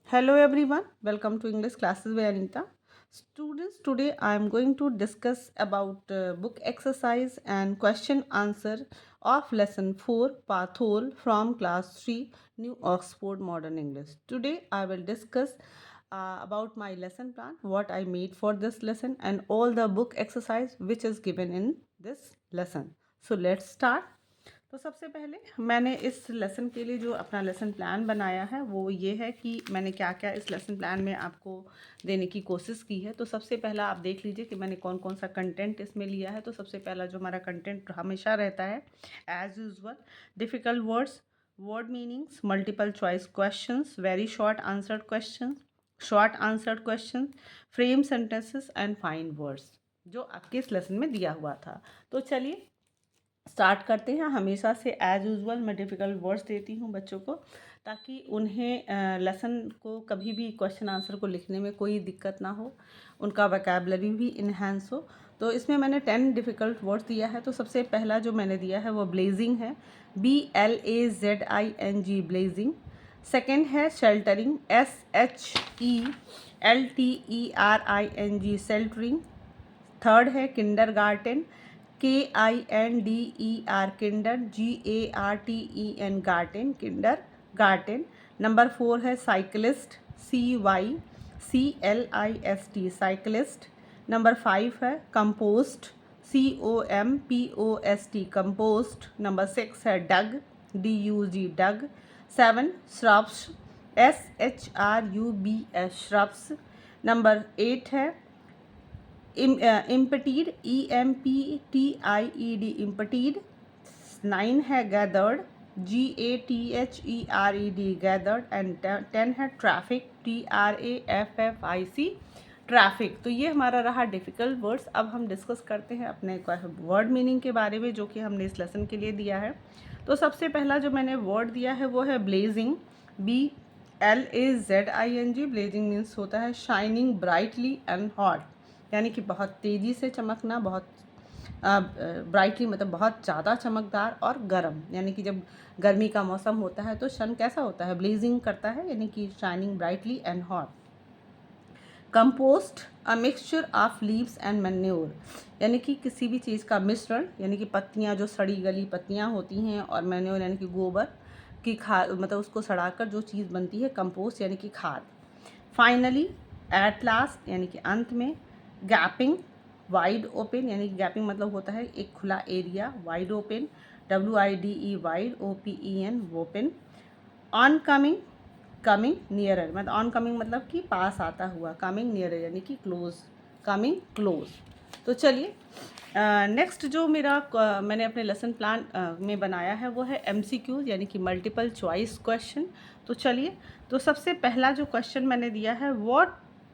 Hello everyone, welcome to English classes by Anita. Students, today I am going to discuss about book exercise and question answer of lesson 4 Pathol from class 3 New Oxford Modern English. Today I will discuss about my lesson plan, what I made for this lesson and all the book exercise which is given in this lesson. So let's start. तो सबसे पहले मैंने इस lesson के लिए जो अपना lesson plan बनाया है वो ये है कि मैंने क्या क्या इस लेसन प्लान में आपको देने की कोशिश की है। तो सबसे पहला आप देख लीजिए कि मैंने कौन कौन सा कंटेंट इसमें लिया है। तो सबसे पहला जो हमारा कंटेंट हमेशा रहता है as usual, difficult words, word meanings, multiple choice questions, very short answered questions, short answered question, frame sentences and fine words जो आपके इस लेसन में दिया हुआ था। तो चलिए स्टार्ट करते हैं। हमेशा से एज यूजुअल मैं डिफ़िकल्ट वर्ड्स देती हूँ बच्चों को, ताकि उन्हें लेसन को कभी भी क्वेश्चन आंसर को लिखने में कोई दिक्कत ना हो, उनका वोकैबुलरी भी इन्हेंस हो। तो इसमें मैंने 10 डिफ़िकल्ट वर्ड्स दिया है। तो सबसे पहला जो मैंने दिया है वो ब्लेजिंग है, BLAZING, ब्लेजिंग। सेकेंड है शेल्टरिंग, SHELTERING, शेल्टरिंग। थर्ड है kindergarten, KINDER, kinder, GARTEN, garten, kindergarten. Number 4 है साइकिलिस्ट, CYCLIST, साइकिलिस्ट। नंबर 5 है कंपोस्ट, COMPOST, कंपोस्ट। नंबर 6 है डग, DUG, डग। 7 श्रब्स, SHRUBS, श्रब्स। नंबर 8 है इम्पटीड, EMPTIED, इम्पटीड। 9 है गैदर्ड, GATHERED, गैदर्ड। एंड 10 है traffic, TRAFFIC, traffic. तो ये हमारा रहा डिफ़िकल्ट वर्ड्स। अब हम डिस्कस करते हैं अपने वर्ड मीनिंग के बारे में जो कि हमने इस लेसन के लिए दिया है। तो सबसे पहला जो मैंने वर्ड दिया है वो है ब्लेजिंग, BLAZING। ब्लेजिंग मीन्स होता है शाइनिंग ब्राइटली एंड हॉट, यानी कि बहुत तेज़ी से चमकना, बहुत ब्राइटली मतलब बहुत ज़्यादा चमकदार, और गर्म, यानी कि जब गर्मी का मौसम होता है तो सन कैसा होता है, ब्लेजिंग करता है, यानी कि shining brightly and hot. Compost, a mixture of leaves and manure, यानी कि किसी भी चीज़ का मिश्रण, यानी कि पत्तियाँ, जो सड़ी गली पत्तियाँ होती हैं, और मैन्योर यानी कि गोबर की खाद, मतलब उसको सड़ाकर जो चीज़ बनती है, कंपोस्ट यानी कि खाद। फाइनली, एट लास्ट, यानी कि अंत में। गैपिंग, वाइड ओपन, यानी कि गैपिंग मतलब होता है एक खुला area, wide open, WIDE, wide, OPEN, open. On coming, coming nearer, मतलब ऑन कमिंग मतलब कि पास आता हुआ, कमिंग नियरर यानी कि क्लोज, कमिंग क्लोज। तो चलिए नेक्स्ट जो मेरा मैंने अपने लेसन प्लान में बनाया है वो है MCQ, यानी कि मल्टीपल चॉइस क्वेश्चन। तो चलिए, तो सबसे पहला जो क्वेश्चन मैंने दिया है, what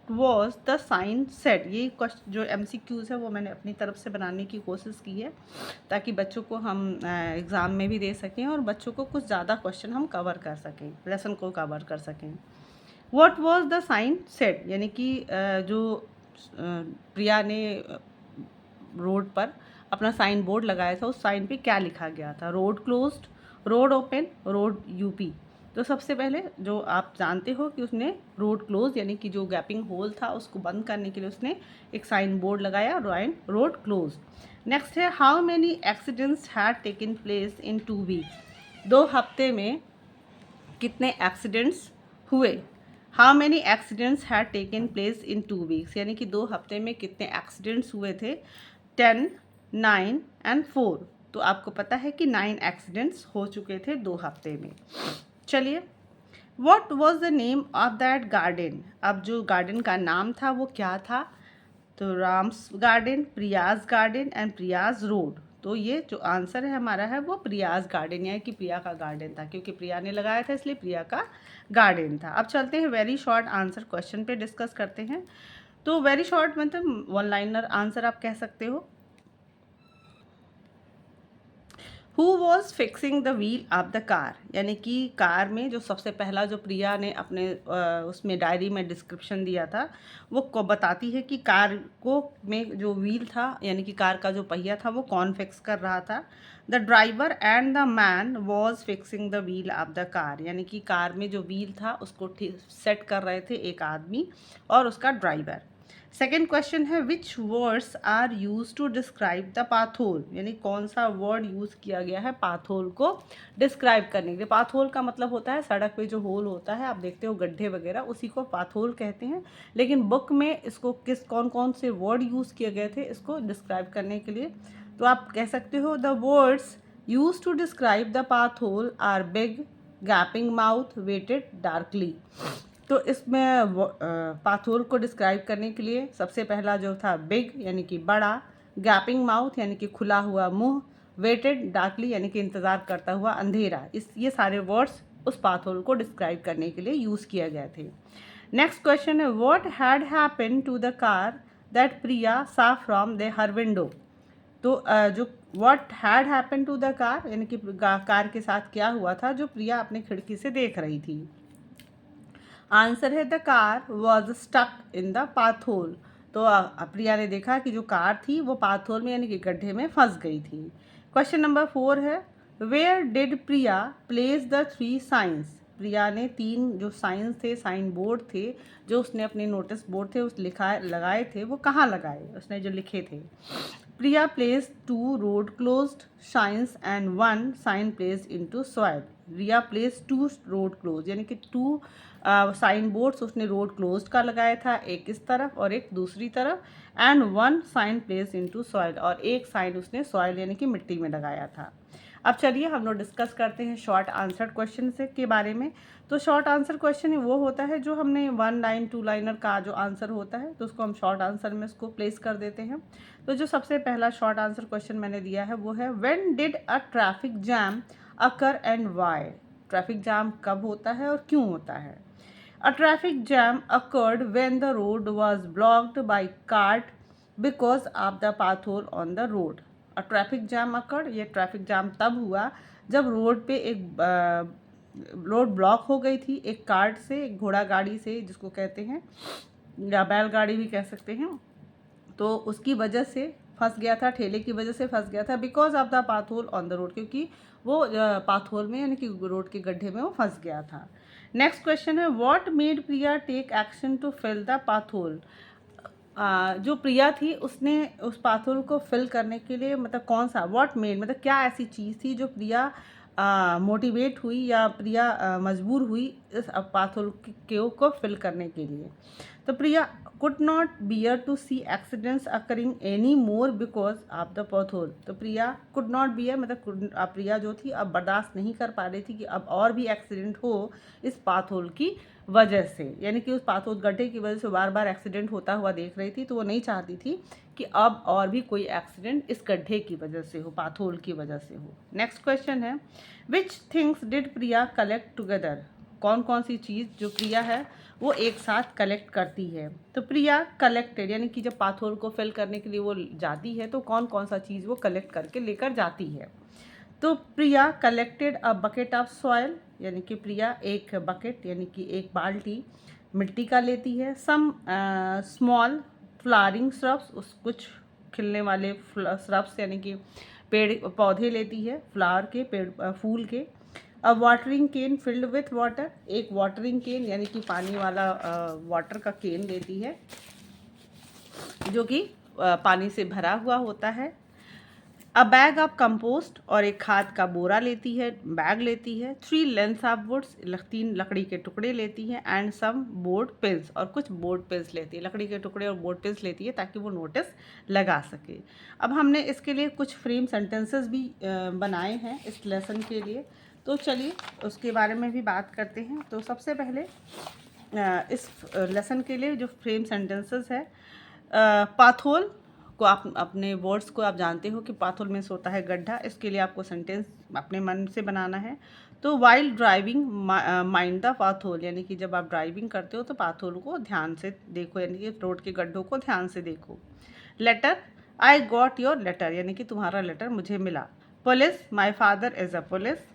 was the sign said. ये क्वेश्चन जो MCQs है वो मैंने अपनी तरफ से बनाने की कोशिश की है, ताकि बच्चों को हम एग्ज़ाम में भी दे सकें और बच्चों को कुछ ज़्यादा क्वेश्चन हम कवर कर सकें, लेसन को कवर कर सकें। What was the sign said, यानी कि जो प्रिया ने रोड पर अपना साइन बोर्ड लगाया था, उस साइन पे क्या लिखा गया था, road closed, road open, road UP। तो सबसे पहले जो आप जानते हो कि उसने रोड क्लोज, यानी कि जो गैपिंग होल था उसको बंद करने के लिए उसने एक साइन बोर्ड लगाया, रोड क्लोज। नेक्स्ट है, how many accidents had taken place in 2 weeks, 2 हफ्ते में कितने एक्सीडेंट्स हुए। How many accidents had taken place in 2 weeks, यानी कि 2 हफ्ते में कितने एक्सीडेंट्स हुए थे, 10, 9 एंड 4। तो आपको पता है कि 9 एक्सीडेंट्स हो चुके थे 2 हफ्ते में। चलिए, what was the name of that garden, अब जो गार्डन का नाम था वो क्या था। तो Ram's garden, Priya's garden and Priya's road. तो ये जो आंसर है हमारा है वो प्रियाज गार्डन, यानी कि प्रिया का गार्डन था, क्योंकि प्रिया ने लगाया था इसलिए प्रिया का गार्डन था। अब चलते हैं वेरी शॉर्ट आंसर क्वेश्चन पे डिस्कस करते हैं। तो वेरी शॉर्ट मतलब 1 लाइनर आंसर आप कह सकते हो। Who was fixing the wheel of the car, यानी कि कार में जो सबसे पहला जो प्रिया ने अपने उसमें डायरी में डिस्क्रिप्शन दिया था, वो को बताती है कि कार को में जो व्हील था, यानी कि कार का जो पहिया था वो कौन फिक्स कर रहा था। The driver and the man was fixing the wheel of the car, यानी कि कार में जो व्हील था उसको सेट कर रहे थे एक आदमी और उसका ड्राइवर। सेकेंड क्वेश्चन है which words are use to describe the pothole, यानी कौन सा वर्ड यूज़ किया गया है पाथोल को डिस्क्राइब करने के लिए। पाथोल का मतलब होता है सड़क पे जो होल होता है, आप देखते हो गड्ढे वगैरह, उसी को पाथोल कहते हैं। लेकिन बुक में इसको कौन कौन से वर्ड यूज़ किए गए थे इसको डिस्क्राइब करने के लिए, तो आप कह सकते हो the words use to describe the pothole are big, gaping mouth, waited darkly. तो इसमें पाथोल को डिस्क्राइब करने के लिए सबसे पहला जो था बिग यानी कि बड़ा, गैपिंग माउथ यानी कि खुला हुआ मुंह, वेटेड डार्कली यानी कि इंतज़ार करता हुआ अंधेरा। ये सारे वर्ड्स उस पाथोल को डिस्क्राइब करने के लिए यूज़ किए गए थे। नेक्स्ट क्वेश्चन है what had happen to the car that Priya saw from her window. तो जो what had happen to the car यानी कि कार के साथ क्या हुआ था जो प्रिया अपने खिड़की से देख रही थी। आंसर है the car was stuck in the pothole. तो प्रिया ने देखा कि जो कार थी वो पाथोल में यानी कि गड्ढे में फंस गई थी। क्वेश्चन नंबर 4 है where did Priya place the 3 signs. Priya ने 3 जो साइंस थे, साइन बोर्ड थे जो उसने अपने नोटिस बोर्ड थे उस लगाए थे, वो कहाँ लगाए उसने जो लिखे थे। Priya place 2 road closed signs and 1 sign place into soil. Priya place 2 road close यानी कि 2 साइन बोर्ड्स उसने रोड क्लोज्ड का लगाया था, एक इस तरफ और एक दूसरी तरफ, and 1 sign place into soil, और एक साइन उसने सॉइल यानी कि मिट्टी में लगाया था। अब चलिए हम लोग डिस्कस करते हैं शॉर्ट आंसर क्वेश्चन से के बारे में। तो शॉर्ट आंसर क्वेश्चन वो होता है जो हमने 1 लाइन 2 लाइनर का जो आंसर होता है तो उसको हम शॉर्ट आंसर में इसको प्लेस कर देते हैं। तो जो सबसे पहला शॉर्ट आंसर क्वेश्चन मैंने दिया है वो है when did a traffic jam occur and why. Traffic जाम कब होता है और क्यों होता है। A traffic jam occurred when the road was blocked by cart because of the pothole on the road. A traffic jam occurred, ये traffic jam तब हुआ जब रोड पे एक रोड ब्लॉक हो गई थी एक कार्ट से, एक घोड़ा गाड़ी से जिसको कहते हैं या बैलगाड़ी भी कह सकते हैं, तो उसकी वजह से फंस गया था, ठेले की वजह से फंस गया था because of the pothole on the road, क्योंकि वो पाथोल में यानी कि रोड के गड्ढे में वो फंस गया था। नेक्स्ट क्वेश्चन है what made Priya take action to fill the pothole. जो प्रिया थी उसने उस पाथोल को फिल करने के लिए मतलब कौन सा व्हाट मेड मतलब क्या ऐसी चीज़ थी जो प्रिया मोटिवेट हुई या प्रिया मजबूर हुई इस पाथोल को फिल करने के लिए। तो प्रिया could not bear to see accidents occurring any more because of the pothole। तो प्रिया could not bear मतलब प्रिया जो थी अब बर्दाश्त नहीं कर पा रही थी कि अब और भी एक्सीडेंट हो इस पाथोल की वजह से, यानी कि उस पाथोल गड्ढे की वजह से बार बार एक्सीडेंट होता हुआ देख रही थी, तो वो नहीं चाहती थी कि अब और भी कोई एक्सीडेंट इस गड्ढे की वजह से हो, पाथोल की वजह से हो। नेक्स्ट क्वेश्चन है which things did Priya collect together. कौन कौन सी चीज़ जो प्रिया है वो एक साथ कलेक्ट करती है। तो प्रिया कलेक्टेड यानी कि जब पाथोल को फिल करने के लिए वो जाती है तो कौन कौन सा चीज़ वो कलेक्ट करके लेकर जाती है। तो Priya collected a bucket of soil यानी कि प्रिया एक बकेट यानी कि एक बाल्टी मिट्टी का लेती है। सम स्मॉल फ्लावरिंग श्रब्स कुछ खिलने वाले श्रब्स यानी कि पेड़ पौधे लेती है, फ्लावर के पेड़ फूल के। A watering can filled with water एक वाटरिंग केन यानी कि पानी वाला वाटर का केन लेती है जो कि पानी से भरा हुआ होता है। अ बैग ऑफ कंपोस्ट और एक खाद का बोरा लेती है, बैग लेती है। 3 लेंथ ऑफ वुड्स 3 लकड़ी के टुकड़े लेती है एंड सम बोर्ड पिल्स और कुछ बोर्ड पिल्स लेती है, लकड़ी के टुकड़े और बोर्ड पिल्स लेती है ताकि वो नोटिस लगा सके। अब हमने इसके लिए कुछ फ्रेम सेंटेंसेस भी बनाए हैं इस लेसन के लिए, तो चलिए उसके बारे में भी बात करते हैं। तो सबसे पहले इस लेसन के लिए जो फ्रेम सेंटेंसेस है पाथोल को आप अपने वर्ड्स को आप जानते हो कि पाथोल में होता है गड्ढा, इसके लिए आपको सेंटेंस अपने मन से बनाना है। तो while driving mind the pothole यानी कि जब आप ड्राइविंग करते हो तो पाथोल को ध्यान से देखो यानी कि रोड के गड्ढों को ध्यान से देखो। Letter I got your letter यानी कि तुम्हारा लेटर मुझे मिला। Police my father is a police.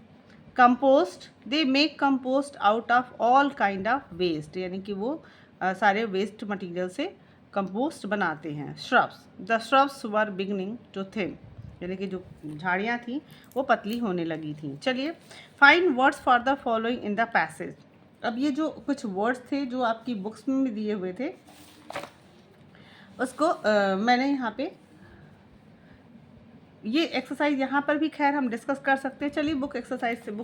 Compost they make compost out of all kind of waste यानी कि वो सारे वेस्ट मटेरियल से कंपोस्ट बनाते हैं। Shrubs the shrubs were beginning to thin यानी कि जो झाड़ियाँ थी वो पतली होने लगी थी। चलिए, find words for the following in the passage. अब ये जो कुछ वर्ड्स थे जो आपकी बुक्स में भी दिए हुए थे, उसको मैंने यहाँ पे ये एक्सरसाइज यहाँ पर भी खैर हम डिस्कस कर सकते हैं। चलिए बुक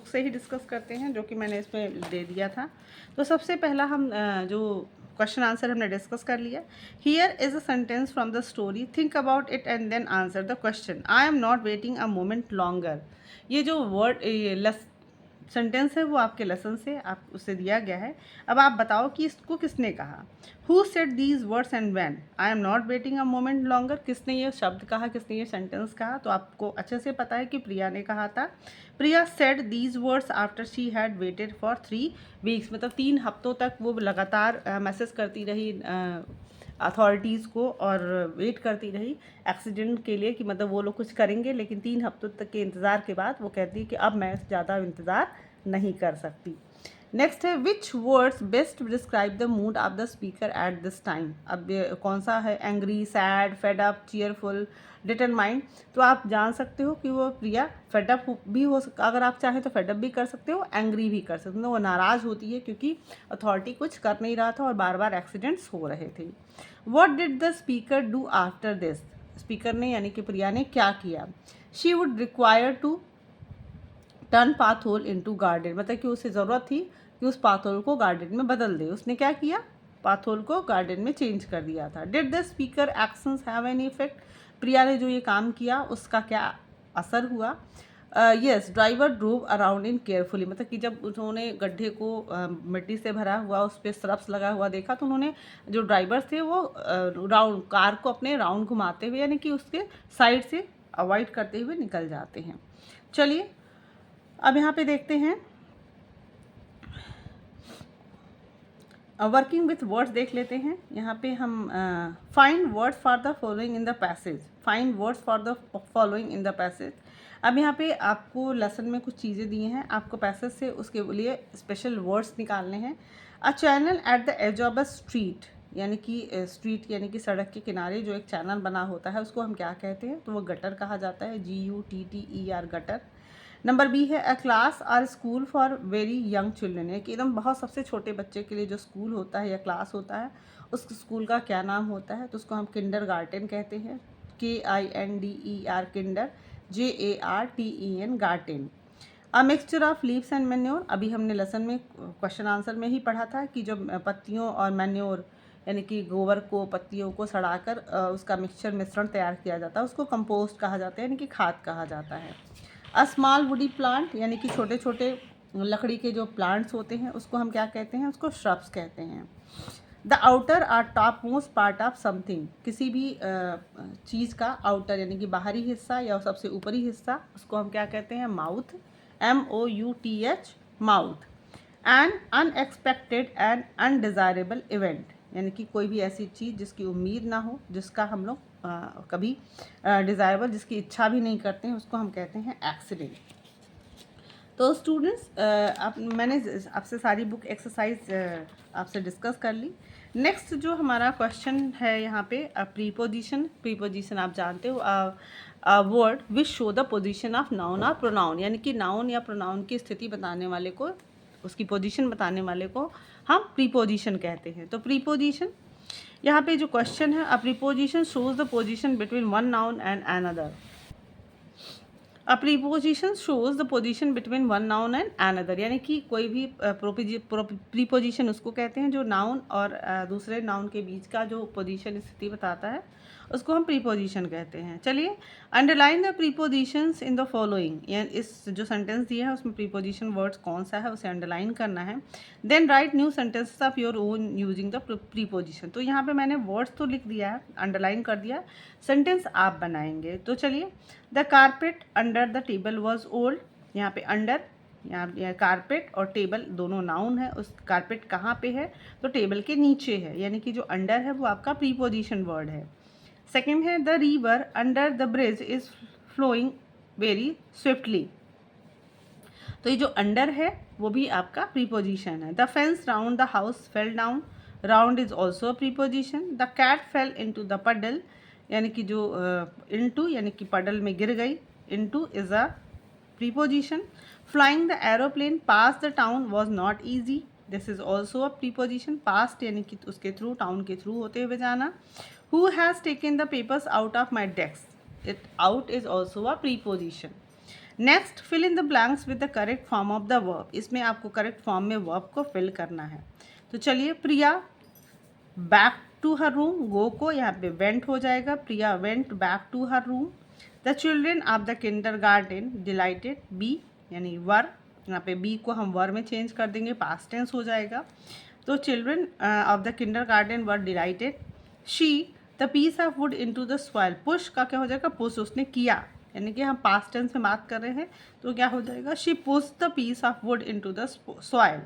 से ही डिस्कस करते हैं, जो कि मैंने इसमें दे दिया था। तो सबसे पहला हम जो क्वेश्चन आंसर हमने डिस्कस कर लिया। Here is a sentence from the story, think about it and then answer the question. I am not waiting a moment longer. ये जो वर्ड सेंटेंस है वो आपके लेसन से आप उसे दिया गया है। अब आप बताओ कि इसको किसने कहा। Who said these words and when. I am not waiting a moment longer, किसने ये शब्द कहा, किसने ये सेंटेंस कहा। तो आपको अच्छे से पता है कि प्रिया ने कहा था। Priya said these words after she had waited for 3 weeks, मतलब 3 हफ्तों तक वो लगातार मैसेज करती रही अथॉरिटीज़ को और वेट करती रही एक्सीडेंट के लिए कि मतलब वो लोग कुछ करेंगे, लेकिन 3 हफ्तों तक के इंतज़ार के बाद वो कहती है कि अब मैं ज़्यादा इंतज़ार नहीं कर सकती। नेक्स्ट है which words best describe the mood off the speaker at this time. अब कौन सा है, angry, sad, fed up, cheerful, determined. तो आप जान सकते हो कि वो प्रिया फेड अप भी हो सकता, अगर आप चाहें तो फेड अप भी कर सकते हो, एंग्री भी कर सकते हो। वो नाराज़ होती है क्योंकि अथॉरिटी कुछ कर नहीं रहा था और बार बार एक्सीडेंट्स हो रहे थे। What did the speaker do after this. Speaker ने यानी कि प्रिया ने क्या किया। She would require to turn pothole into garden, मतलब कि उसे ज़रूरत थी कि उस पाथ होल को गार्डन में बदल दे। उसने क्या किया, पाथ होल को गार्डन में चेंज कर दिया था। Did the speaker actions have any effect. Priya ने जो ये काम किया उसका क्या असर हुआ। Yes, driver drove around in carefully, मतलब कि जब उन्होंने गड्ढे को मिट्टी से भरा हुआ उस पर सरप्स लगा हुआ देखा तो उन्होंने जो ड्राइवर थे वो राउंड कार को अपने राउंड घुमाते हुए यानी कि उसके साइड से अवॉइड करते हुए निकल जाते हैं। चलिए अब यहाँ पे देखते हैं वर्किंग विथ वर्ड्स देख लेते हैं। यहाँ पे हम find words for the following in the passage. Find words for the following in the passage. अब यहाँ पे आपको लेसन में कुछ चीज़ें दी हैं, आपको पैसेज से उसके लिए स्पेशल वर्ड्स निकालने हैं। A channel at the edge of a street, यानी कि स्ट्रीट यानी कि सड़क के किनारे जो एक चैनल बना होता है उसको हम क्या कहते हैं, तो वो गटर कहा जाता है, GUTTER गटर। नंबर बी है a class or school for very young children, है कि एकदम बहुत सबसे छोटे बच्चे के लिए जो स्कूल होता है या क्लास होता है उस स्कूल का क्या नाम होता है, तो उसको हम किंडर गार्टन कहते हैं, KINDER kinder, JARTEN garten. A mixture of leaves and manure, अभी हमने लेसन में क्वेश्चन आंसर में ही पढ़ा था कि जब पत्तियों और मैन्योर यानी कि गोबर को पत्तियों को सड़ाकर उसका मिश्रण तैयार किया जाता है उसको कंपोस्ट कहा जाता है यानी कि खाद कहा जाता है। अ स्मॉल वुडी प्लांट, यानी कि छोटे छोटे लकड़ी के जो प्लांट्स होते हैं उसको हम क्या कहते हैं, उसको श्रब्स कहते हैं। The outer or topmost part of something, किसी भी चीज़ का आउटर यानी कि बाहरी हिस्सा या सबसे ऊपरी हिस्सा उसको हम क्या कहते हैं, mouth, MOUTH mouth. And unexpected and undesirable event, यानी कि कोई भी ऐसी चीज़ जिसकी उम्मीद ना हो, जिसका हम लोग कभी डिज़ायरेबल जिसकी इच्छा भी नहीं करते हैं उसको हम कहते हैं एक्सीडेंट। तो स्टूडेंट्स मैंने आपसे सारी बुक एक्सरसाइज आपसे डिस्कस कर ली। नेक्स्ट जो हमारा क्वेश्चन है यहाँ पे प्रीपोजिशन आप जानते हो, word which show the position of noun और प्रोनाउन, यानी कि नाउन या प्रोनाउन की स्थिति बताने वाले को, उसकी पोजीशन बताने वाले को हम प्रीपोजिशन कहते हैं। तो प्रीपोजिशन यहाँ पे जो क्वेश्चन है, अ preposition shows the position between one noun and another. A preposition shows the position between one noun and another, यानी कि कोई भी प्रीपोजिशन उसको कहते हैं जो नाउन और दूसरे नाउन के बीच का जो पोजीशन स्थिति बताता है उसको हम प्रीपोजिशन कहते हैं। चलिए, underline the prepositions in the following, यानी इस जो सेंटेंस दिया है उसमें प्रीपोजिशन वर्ड्स कौन सा है उसे अंडरलाइन करना है। Then write new sentences of your own using the preposition. तो यहाँ पे मैंने वर्ड्स तो लिख दिया है, अंडरलाइन कर दिया, सेंटेंस आप बनाएंगे। तो चलिए, the carpet under the table was old, यहाँ पे अंडर, यहाँ कारपेट और टेबल दोनों नाउन है, उस कारपेट कहाँ पे है, तो टेबल के नीचे है, यानी कि जो अंडर है वो आपका प्रीपोजिशन वर्ड है। सेकेंड है the river under the bridge is flowing very swiftly, तो ये जो अंडर है वो भी आपका प्रीपोजिशन है। The fence round the house fell down, round is also a preposition. The cat fell into the puddle, यानी कि जो इनटू यानी कि पडल में गिर गई, into is a preposition. Flying the aeroplane pass the town was not easy, this is also a preposition. Past यानी कि उसके थ्रू, टाउन के थ्रू होते हुए जाना। Who has taken the papers out of my desk, it out is also a preposition. Next, fill in the blanks with the correct form of the verb, इसमें आपको correct form में verb को fill करना है। तो चलिए, Priya back to her room, go को यहाँ पे वेंट हो जाएगा, Priya went back to her room. The children of the kindergarten delighted, B यानी वर, यहाँ पे बी को हम वर में चेंज कर देंगे, पास्ट टेंस हो जाएगा। तो children of the kindergarten were delighted. She the piece of wood into the soil, push का क्या हो जाएगा, पुश उसने किया, यानी कि हम पास्ट टेंस में बात कर रहे हैं, तो क्या हो जाएगा, she push the piece of wood into the soil.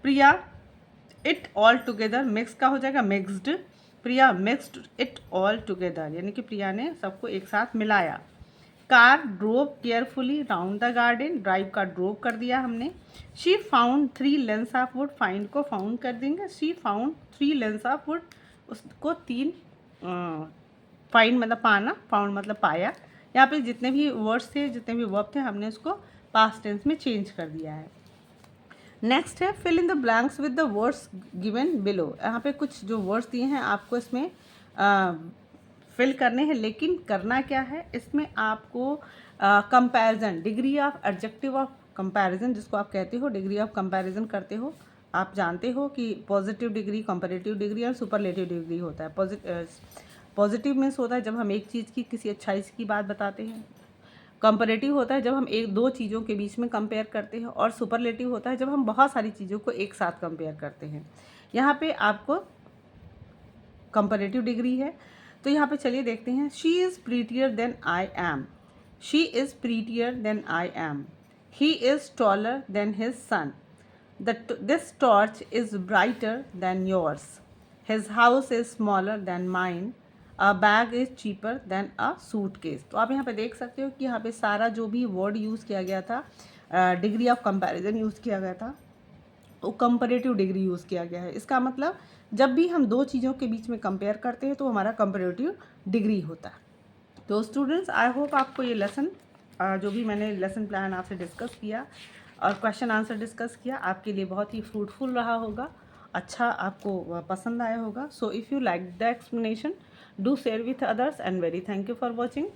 Priya it all together, mix का हो जाएगा mixed, Priya mixed it all together, यानी कि प्रिया ने सबको एक साथ मिलाया। Car drove carefully round the garden, drive का ड्रोव कर दिया हमने। She found 3 lengths of wood, find को फाउंड कर देंगे, she found 3 lengths of wood, उसको 3 फाइंड मतलब पाना, फाउंड मतलब पाया। यहाँ पे जितने भी वर्ड्स थे, जितने भी वर्ब थे, हमने उसको पास्ट टेंस में चेंज कर दिया है। नेक्स्ट है fill in the blanks with the words given below, यहाँ पे कुछ जो वर्ड्स दिए हैं आपको इसमें फिल करने हैं, लेकिन करना क्या है, इसमें आपको comparison, degree of adjective of comparison जिसको आप कहते हो, डिग्री ऑफ कंपैरिजन करते हो। आप जानते हो कि पॉजिटिव डिग्री, कंपैरेटिव डिग्री और सुपरलेटिव डिग्री होता है। पॉजिटिव मीन्स होता है जब हम एक चीज़ की, किसी अच्छाई की बात बताते हैं। कंपैरेटिव होता है जब हम एक दो चीज़ों के बीच में कंपेयर करते हैं, और सुपरलेटिव होता है जब हम बहुत सारी चीज़ों को एक साथ कंपेयर करते हैं। यहाँ पे आपको कंपैरेटिव डिग्री है, तो यहाँ पे चलिए देखते हैं। She is prettier than I am, she is prettier than I am, he is taller than his son, this torch is brighter than yours, his house is smaller than mine, a bag is cheaper than a suitcase. तो आप यहाँ पे देख सकते हो कि यहाँ पे सारा जो भी वर्ड यूज़ किया गया था, डिग्री ऑफ कंपैरिजन यूज़ किया गया था, वो कंपैरेटिव डिग्री यूज़ किया गया है। इसका मतलब जब भी हम दो चीज़ों के बीच में कंपेयर करते हैं तो हमारा कंपैरेटिव डिग्री होता है। तो स्टूडेंट्स, आई होप आपको ये लेसन, जो भी मैंने लेसन प्लान आपसे डिस्कस किया और क्वेश्चन आंसर डिस्कस किया, आपके लिए बहुत ही फ्रूटफुल रहा होगा, अच्छा आपको पसंद आया होगा। So if you like the explanation, do share with others, and very thank you for watching.